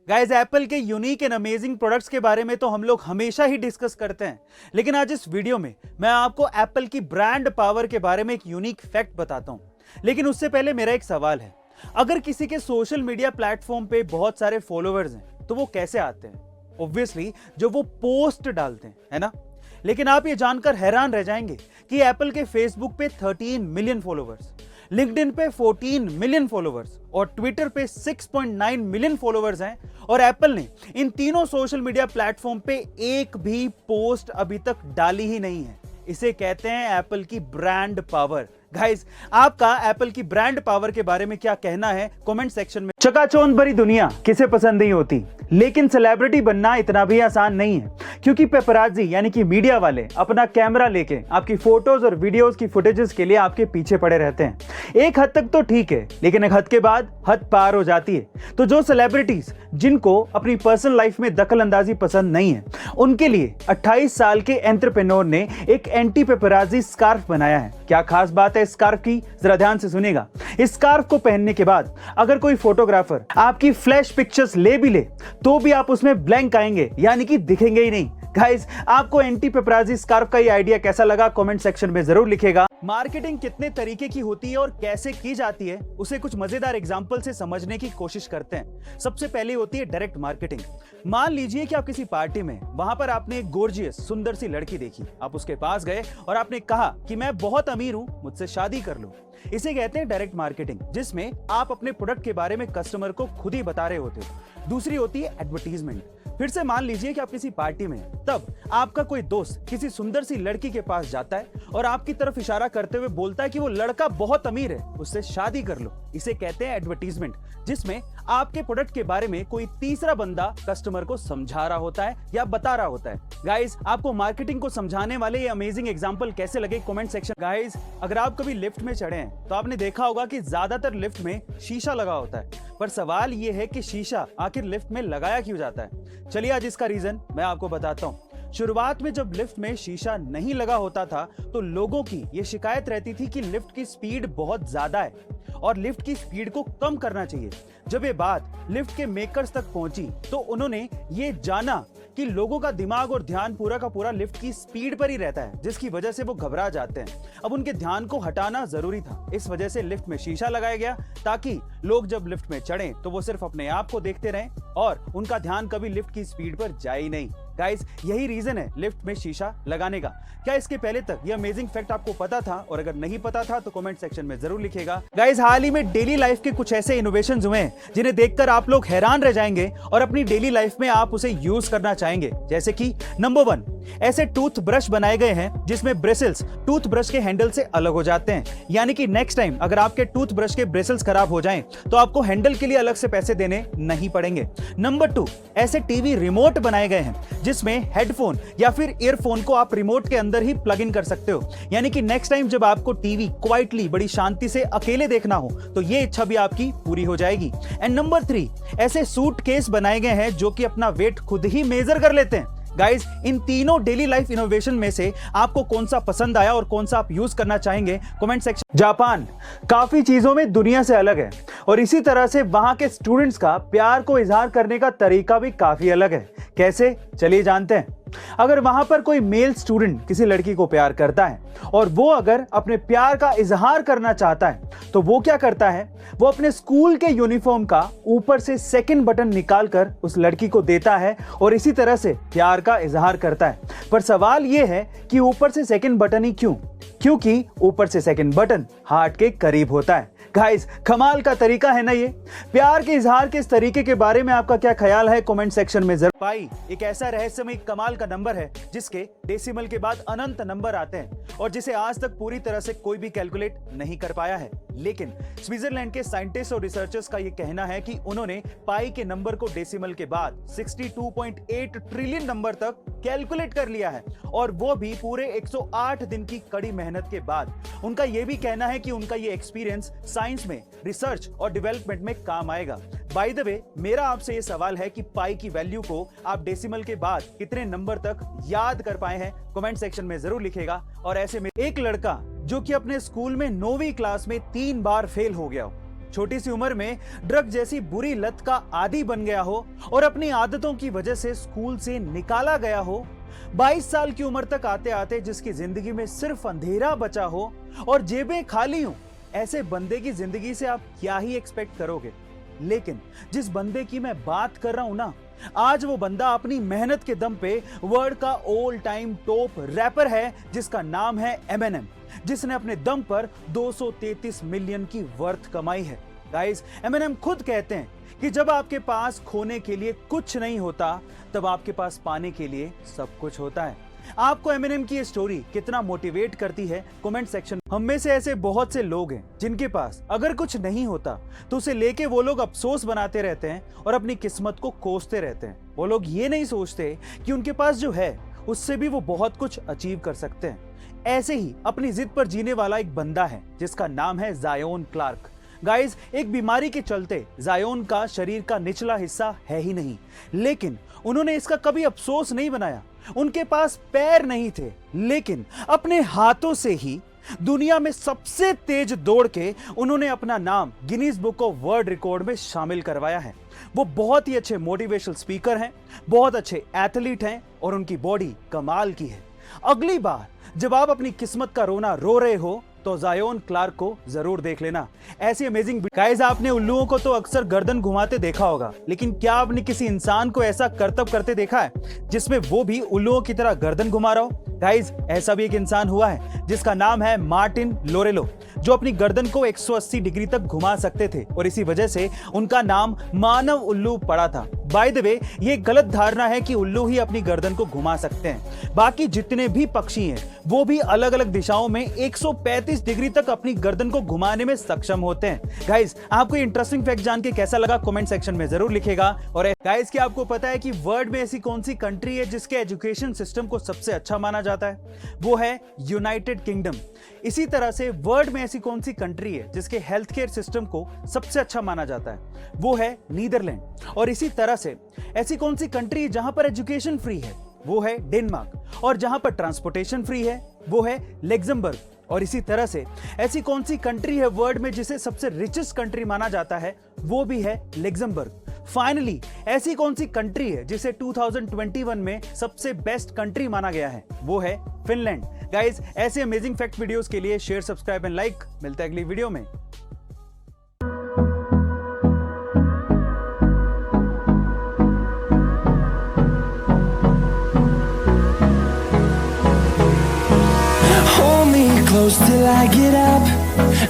Guys, Apple के unique and amazing products के बारे में तो हम लोग हमेशा ही डिस्कस करते हैं, लेकिन आज इस वीडियो में मैं आपको एप्पल की ब्रांड पावर के बारे में एक यूनिक फैक्ट बताता हूं। लेकिन उससे पहले मेरा एक सवाल है, अगर किसी के सोशल मीडिया प्लेटफॉर्म पे बहुत सारे फॉलोअर्स हैं तो वो कैसे आते हैं? ऑब्वियसली जो वो पोस्ट डालते हैं, है ना। लेकिन आप ये जानकर हैरान रह जाएंगे कि एप्पल के फेसबुक पे 13 मिलियन फॉलोअर्स, लिंक्डइन पे 14 मिलियन फॉलोअर्स और ट्विटर पे 6.9 मिलियन फॉलोअर्स हैं। और एप्पल ने इन तीनों सोशल मीडिया प्लेटफॉर्म पे एक भी पोस्ट अभी तक डाली ही नहीं है। इसे कहते हैं एप्पल की ब्रांड पावर। गाइस, आपका एप्पल की ब्रांड पावर के बारे में क्या कहना है कमेंट सेक्शन में। चकाचौंध भरी दुनिया किसे पसंद नहीं होती, लेकिन सेलिब्रिटी बनना इतना भी आसान नहीं है, क्योंकि पेपराजी यानी कि मीडिया वाले अपना कैमरा लेके आपकी फोटोज और वीडियोस की फुटेजेस के लिए आपके पीछे पड़े रहते हैं। एक हद तक तो ठीक है, लेकिन एक हद के बाद हद पार हो जाती है। तो जो सेलिब्रिटीज जिनको अपनी पर्सनल लाइफ में दखल अंदाजी पसंद नहीं है, उनके लिए 28 साल के एंटरप्रेन्योर ने एक एंटी पेपराजी स्कार्फ बनाया है। क्या खास बात है इस स्कार्फ की, जरा ध्यान से सुनिएगा। इस स्कार्फ को पहनने के बाद अगर कोई फोटोग्राफर आपकी फ्लैश पिक्चर्स ले भी ले तो भी आप उसमें ब्लैंक आएंगे, यानी कि दिखेंगे ही नहीं। गाइस, आपको एंटी पेपराजी स्कार्फ का ये आइडिया कैसा लगा कमेंट सेक्शन में जरूर लिखेगा। मार्केटिंग कितने तरीके की होती है और कैसे की जाती है, उसे कुछ मजेदार एग्जांपल से समझने की कोशिश करते हैं। सबसे पहले होती है डायरेक्ट मार्केटिंग। मान लीजिए कि आप किसी पार्टी में, वहां पर आपने एक गॉर्जियस सुंदर सी लड़की देखी, आप उसके पास गए और आपने कहा कि मैं बहुत अमीर हूं, मुझसे शादी कर लो। इसे कहते हैं डायरेक्ट मार्केटिंग, जिसमें आप अपने प्रोडक्ट के बारे में कस्टमर को खुद ही बता रहे होते हो। दूसरी होती है एडवर्टीजमेंट। फिर से मान लीजिए कि आप किसी पार्टी में हैं, तब आपका कोई दोस्त किसी सुंदर सी लड़की के पास जाता है और आपकी तरफ इशारा करते हुए बोलता है कि वो लड़का बहुत अमीर है, उससे शादी कर लो। इसे कहते हैं एडवर्टीजमेंट, जिसमें आपके प्रोडक्ट के बारे में कोई तीसरा बंदा कस्टमर को समझा रहा होता है या बता रहा होता है। गाइस, आपको मार्केटिंग को समझाने वाले ये अमेजिंग एग्जांपल कैसे लगे कमेंट सेक्शन। गाइस, अगर आप कभी लिफ्ट में चढ़े हैं तो आपने देखा होगा कि ज्यादातर लिफ्ट में शीशा लगा होता है, पर सवाल ये है कि शीशा आखिर लिफ्ट में लगाया क्यों जाता है? चलिए आज इसका रीजन मैं आपको बताता हूं। शुरुआत में जब लिफ्ट में शीशा नहीं लगा होता था तो लोगों की ये शिकायत रहती थी कि लिफ्ट की स्पीड बहुत ज्यादा है और लिफ्ट की स्पीड को कम करना चाहिए। जब ये बात लिफ्ट के मेकर्स तक पहुंची तो उन्होंने ये जाना कि लोगों का दिमाग और ध्यान पूरा का पूरा लिफ्ट की स्पीड पर ही रहता है, जिसकी वजह से वो घबरा जाते हैं। अब उनके ध्यान को हटाना जरूरी था, इस वजह से लिफ्ट में शीशा लगाया गया, ताकि लोग जब लिफ्ट में चढ़ें तो वो सिर्फ अपने आप को देखते रहें और उनका ध्यान कभी लिफ्ट की स्पीड पर जाए ही नहीं। गाइस, यही रीजन है लिफ्ट में शीशा लगाने का। क्या इसके पहले तक ये अमेजिंग फैक्ट आपको पता था? और अगर नहीं पता था तो कमेंट सेक्शन में जरूर लिखेगा। गाइस, हाल ही में डेली लाइफ के कुछ ऐसे इनोवेशंस हुए हैं जिन्हें देखकर आप लोग हैरान रह जाएंगे और अपनी डेली लाइफ में आप उसे यूज करना चाहेंगे। जैसे कि नंबर 1, ऐसे टूथ ब्रश बनाए गए हैं जिसमें ब्रेसल्स टूथ ब्रश के हैंडल से अलग हो जाते हैं, यानी कि नेक्स्ट टाइम अगर आपके टूथ ब्रश के ब्रेसल्स खराब हो जाएं तो आपको हैंडल के लिए अलग से पैसे देने नहीं पड़ेंगे। नंबर 2, ऐसे टीवी रिमोट बनाए गए हैं जिसमें हेडफोन या फिर ईयरफोन को आप रिमोट के अंदर ही प्लग इन कर सकते हो, यानी कि नेक्स्ट टाइम जब आपको टीवी क्वाइटली बड़ी शांति से अकेले देखना हो तो ये इच्छा भी आपकी पूरी हो जाएगी। एंड नंबर 3, ऐसे सूटकेस बनाए गए हैं जो कि अपना वेट खुद ही मेजर कर लेते हैं। गाइस, इन तीनों डेली लाइफ इनोवेशन में से आपको कौन सा पसंद आया और कौन सा आप यूज करना चाहेंगे कमेंट सेक्शन। जापान काफी चीजों में दुनिया से अलग है और इसी तरह से वहां के स्टूडेंट्स का प्यार को इजहार करने का तरीका भी काफी अलग है। कैसे, चलिए जानते हैं। अगर वहां पर कोई मेल स्टूडेंट किसी लड़की को प्यार करता है और वो अगर अपने प्यार का इजहार करना चाहता है तो वो क्या करता है, वो अपने स्कूल के यूनिफॉर्म का ऊपर से सेकंड बटन निकालकर उस लड़की को देता है और इसी तरह से प्यार का इजहार करता है। पर सवाल ये है कि ऊपर से सेकंड बटन ही क्यों? क्योंकि ऊपर से सेकंड बटन हार्ट के करीब होता है। गाइस, कमाल का तरीका है ना ये। प्यार के इजहार के इस तरीके के बारे में आपका क्या ख्याल है कमेंट सेक्शन में जरूर। पाई एक ऐसा रहस्यमय कमाल का नंबर है जिसके डेसिमल के बाद अनंत नंबर आते हैं और जिसे आज तक पूरी तरह से कोई भी कैलकुलेट नहीं कर पाया है। लेकिन स्विट्जरलैंड के साइंटिस्ट और रिसर्चर्स का यह कहना है कि उन्होंने पाई के नंबर को डेसिमल के बाद 62.8 ट्रिलियन नंबर तक कैलकुलेट कर लिया है, और वो भी पूरे 108 दिन की कड़ी मेहनत के बाद। उनका यह भी कहना है कि उनका यह एक्सपीरियंस साइंस में रिसर्च और डेवलपमेंट में काम आएगा। बाय द वे, मेरा आपसे यह सवाल है कि पाई की वैल्यू को आप डेसिमल के बाद कितने नंबर तक याद कर पाए हैं कमेंट सेक्शन में जरूर लिखेगा। और ऐसे में एक लड़का जो कि अपने स्कूल में 9वीं क्लास में 3 बार फेल हो गया हो, छोटी सी उम्र में ड्रग जैसी बुरी लत का आदी बन गया हो और अपनी आदतों की वजह से स्कूल से निकाला गया हो, 22 साल की उम्र तक आते आते जिसकी जिंदगी में सिर्फ अंधेरा बचा हो और जेबें खाली हो, ऐसे बंदे की जिंदगी से आप क्या ही एक्सपेक्ट करोगे। लेकिन जिस बंदे की मैं बात कर रहा हूं ना, आज वो बंदा अपनी मेहनत के दम पे वर्ल्ड का ऑल टाइम टॉप रैपर है, जिसका नाम है एमिनेम, जिसने अपने दम पर 233 मिलियन की वर्थ कमाई है। गाइस, एमिनेम खुद कहते हैं कि जब आपके पास खोने के लिए कुछ नहीं होता, तब आपके पास पाने के लिए सब कुछ होता है। आपको एमिनेम की ये स्टोरी कितना मोटिवेट करती है, कमेंट सेक्शन। हम में से ऐसे बहुत से लोग हैं जिनके पास अगर कुछ नहीं होता तो उसे लेके वो लोग अफसोस बनाते रहते हैं और अपनी किस्मत को कोसते रहते हैं। वो लोग ये नहीं सोचते कि उनके पास जो है उससे भी वो बहुत कुछ अचीव कर सकते हैं। ऐसे ही अपनी जिद पर जीने वाला एक बंदा है जिसका नाम है ज़ायोन क्लार्क। गाइस, एक बीमारी के चलते ज़ायोन का शरीर का निचला हिस्सा है ही नहीं, लेकिन उन्होंने इसका कभी अफसोस नहीं बनाया। उनके पास पैर नहीं थे, लेकिन अपने हाथों से ही दुनिया में सबसे तेज दौड़ के उन्होंने अपना नाम Guinness book of world record में शामिल करवाया है। वो बहुत ही अच्छे मोटिवेशनल स्पीकर हैं, बहुत अच्छे एथलीट हैं और उनकी बॉडी कमाल की है। अगली बार जब आप अपनी किस्मत का रोना रो रहे हो तो ज़ायोन क्लार्क को जरूर देख लेना। ऐसी अमेजिंग। गाइस, आपने उल्लुओं को तो अक्सर गर्दन घुमाते देखा होगा, लेकिन क्या आपने किसी इंसान को ऐसा करतब करते देखा है जिसमें वो भी उल्लुओं की तरह गर्दन घुमा रहा हो? गाइस, ऐसा भी एक इंसान हुआ है जिसका नाम है मार्टिन लोरेलो, जो अपनी गर्दन को 180 डिग्री तक घुमा सकते थे और इसी वजह से उनका नाम मानव उल्लू पड़ा था। बाय द वे, ये गलत धारणा है कि उल्लू ही अपनी गर्दन को घुमा सकते हैं। बाकी जितने भी पक्षी हैं वो भी अलग अलग दिशाओं में 135 डिग्री तक अपनी गर्दन को घुमाने में सक्षम होते हैं। गाइस, आपको ये इंटरेस्टिंग फैक्ट जान के कैसा लगा कमेंट सेक्शन में जरूर लिखेगा। और गाइस, क्या आपको पता है कि वर्ल्ड में ऐसी कौन सी कंट्री है जिसके एजुकेशन सिस्टम को सबसे अच्छा माना जाता है? वो है यूनाइटेड किंगडम। इसी तरह से वर्ल्ड में ऐसी कौन सी कंट्री है जिसके हेल्थ केयर सिस्टम को सबसे अच्छा माना जाता है? वो है नीदरलैंड। और इसी तरह से ऐसी कौन सी कंट्री है जहां पर एजुकेशन फ्री है? वो है डेनमार्क। और जहां पर ट्रांसपोर्टेशन फ्री है वो है लग्जमबर्ग। और इसी तरह से ऐसी कौन सी कंट्री है वर्ल्ड में जिसे सबसे रिचेस्ट कंट्री माना जाता है? वो भी है लग्जमबर्ग। फाइनली, ऐसी कौन सी कंट्री है जिसे 2021 में सबसे बेस्ट कंट्री माना गया है? वो है फिनलैंड। गाइस, ऐसे अमेजिंग फैक्ट वीडियोस के लिए शेयर, सब्सक्राइब एंड लाइक। मिलता है अगली वीडियो में। Hold me close till I get up.